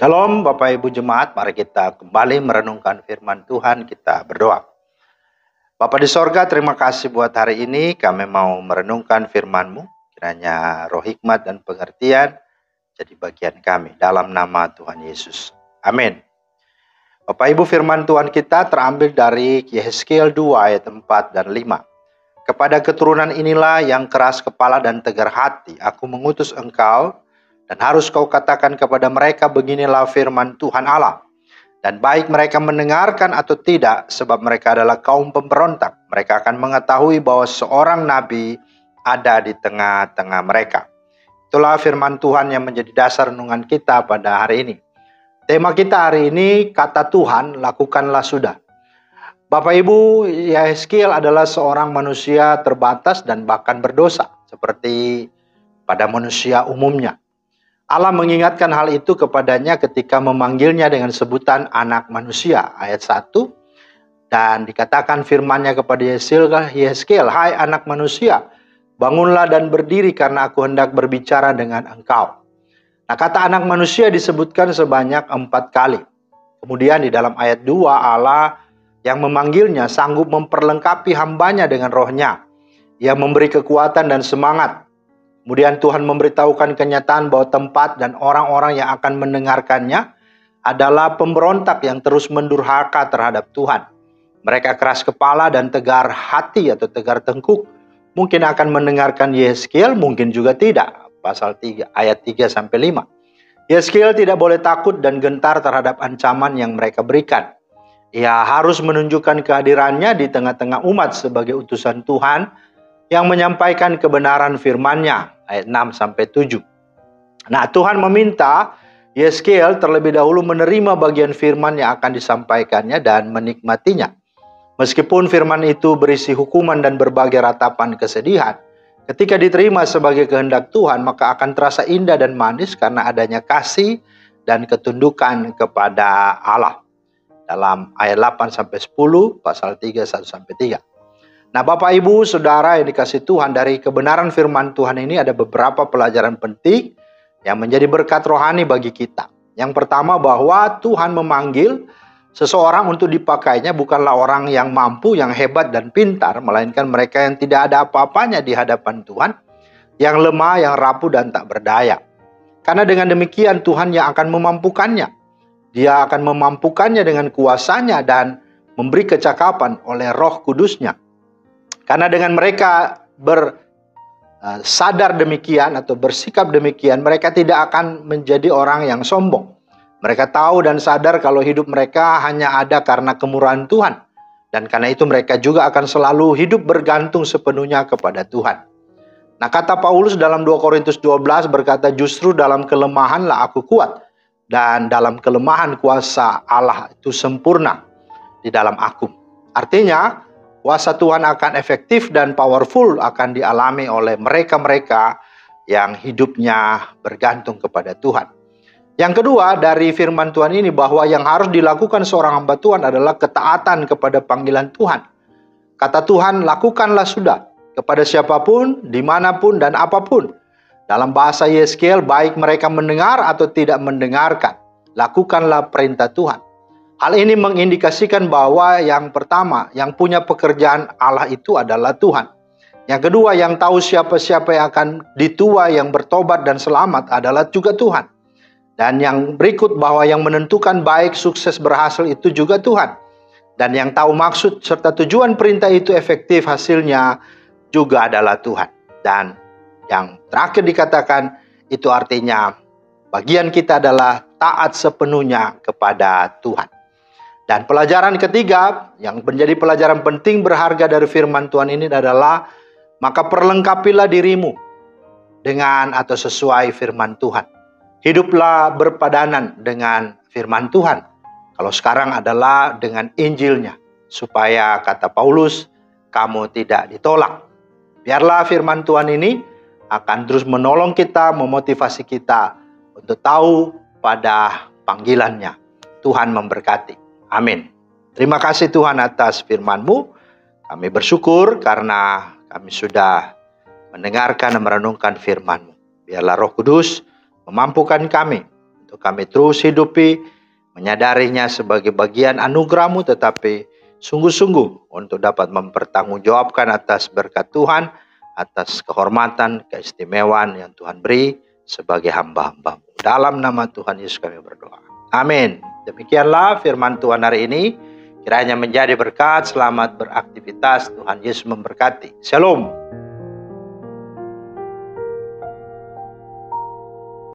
Shalom Bapak Ibu Jemaat, mari kita kembali merenungkan firman Tuhan, kita berdoa. Bapa di sorga, terima kasih buat hari ini kami mau merenungkan firman-Mu. Kiranya roh hikmat dan pengertian jadi bagian kami dalam nama Tuhan Yesus. Amin. Bapak Ibu, firman Tuhan kita terambil dari Yehezkiel 2 ayat 4 dan 5. Kepada keturunan inilah yang keras kepala dan tegar hati, aku mengutus engkau. Dan harus kau katakan kepada mereka, beginilah firman Tuhan Allah. Dan baik mereka mendengarkan atau tidak, sebab mereka adalah kaum pemberontak. Mereka akan mengetahui bahwa seorang nabi ada di tengah-tengah mereka. Itulah firman Tuhan yang menjadi dasar renungan kita pada hari ini. Tema kita hari ini, kata Tuhan, lakukanlah sudah. Bapak Ibu, Yehezkiel adalah seorang manusia terbatas dan bahkan berdosa, seperti pada manusia umumnya. Allah mengingatkan hal itu kepadanya ketika memanggilnya dengan sebutan anak manusia. Ayat 1. Dan dikatakan firman-Nya kepada Yehezkiel, hai anak manusia, bangunlah dan berdiri karena aku hendak berbicara dengan engkau. Nah, kata anak manusia disebutkan sebanyak 4 kali. Kemudian di dalam ayat 2, Allah yang memanggilnya sanggup memperlengkapi hamba-Nya dengan roh-Nya. Ia memberi kekuatan dan semangat. Kemudian Tuhan memberitahukan kenyataan bahwa tempat dan orang-orang yang akan mendengarkannya adalah pemberontak yang terus mendurhaka terhadap Tuhan. Mereka keras kepala dan tegar hati atau tegar tengkuk. Mungkin akan mendengarkan Yehezkiel, mungkin juga tidak. Pasal 3, ayat 3-5. Yehezkiel tidak boleh takut dan gentar terhadap ancaman yang mereka berikan. Ia harus menunjukkan kehadirannya di tengah-tengah umat sebagai utusan Tuhan yang menyampaikan kebenaran firman-Nya, ayat 6-7. Nah, Tuhan meminta Yehezkiel terlebih dahulu menerima bagian firman yang akan disampaikannya dan menikmatinya. Meskipun firman itu berisi hukuman dan berbagai ratapan kesedihan, ketika diterima sebagai kehendak Tuhan, maka akan terasa indah dan manis karena adanya kasih dan ketundukan kepada Allah. Dalam ayat 8-10, pasal 3, 1-3. Nah, Bapak Ibu Saudara yang dikasihi Tuhan, dari kebenaran firman Tuhan ini ada beberapa pelajaran penting yang menjadi berkat rohani bagi kita. Yang pertama, bahwa Tuhan memanggil seseorang untuk dipakainya bukanlah orang yang mampu, yang hebat dan pintar, melainkan mereka yang tidak ada apa-apanya di hadapan Tuhan, yang lemah, yang rapuh dan tak berdaya. Karena dengan demikian Tuhan yang akan memampukannya. Dia akan memampukannya dengan kuasanya dan memberi kecakapan oleh Roh Kudus-Nya. Karena dengan mereka sadar demikian atau bersikap demikian, mereka tidak akan menjadi orang yang sombong. Mereka tahu dan sadar kalau hidup mereka hanya ada karena kemurahan Tuhan. Dan karena itu mereka juga akan selalu hidup bergantung sepenuhnya kepada Tuhan. Nah, kata Paulus dalam 2 Korintus 12 berkata, justru dalam kelemahanlah aku kuat. Dan dalam kelemahan kuasa Allah itu sempurna di dalam aku. Artinya, kuasa Tuhan akan efektif dan powerful akan dialami oleh mereka-mereka yang hidupnya bergantung kepada Tuhan. Yang kedua, dari firman Tuhan ini bahwa yang harus dilakukan seorang hamba Tuhan adalah ketaatan kepada panggilan Tuhan. Kata Tuhan, lakukanlah sudah kepada siapapun, dimanapun dan apapun. Dalam bahasa Yehezkiel, baik mereka mendengar atau tidak mendengarkan, lakukanlah perintah Tuhan. Hal ini mengindikasikan bahwa yang pertama, yang punya pekerjaan Allah itu adalah Tuhan. Yang kedua, yang tahu siapa-siapa yang akan dituai, yang bertobat dan selamat adalah juga Tuhan. Dan yang berikut, bahwa yang menentukan baik, sukses, berhasil itu juga Tuhan. Dan yang tahu maksud serta tujuan perintah itu efektif hasilnya juga adalah Tuhan. Dan yang terakhir dikatakan, itu artinya bagian kita adalah taat sepenuhnya kepada Tuhan. Dan pelajaran ketiga yang menjadi pelajaran penting berharga dari firman Tuhan ini adalah, maka perlengkapilah dirimu dengan atau sesuai firman Tuhan. Hiduplah berpadanan dengan firman Tuhan. Kalau sekarang adalah dengan Injilnya, supaya kata Paulus, kamu tidak ditolak. Biarlah firman Tuhan ini akan terus menolong kita, memotivasi kita untuk tahu pada panggilannya. Tuhan memberkati. Amin. Terima kasih Tuhan atas firman-Mu. Kami bersyukur karena kami sudah mendengarkan dan merenungkan firman-Mu. Biarlah Roh Kudus memampukan kami untuk kami terus hidupi, menyadarinya sebagai bagian anugerah-Mu, tetapi sungguh-sungguh untuk dapat mempertanggungjawabkan atas berkat Tuhan, atas kehormatan, keistimewaan yang Tuhan beri sebagai hamba-hamba-Mu. Dalam nama Tuhan Yesus kami berdoa. Amin. Demikianlah firman Tuhan hari ini. Kiranya menjadi berkat, selamat beraktivitas. Tuhan Yesus memberkati. Shalom.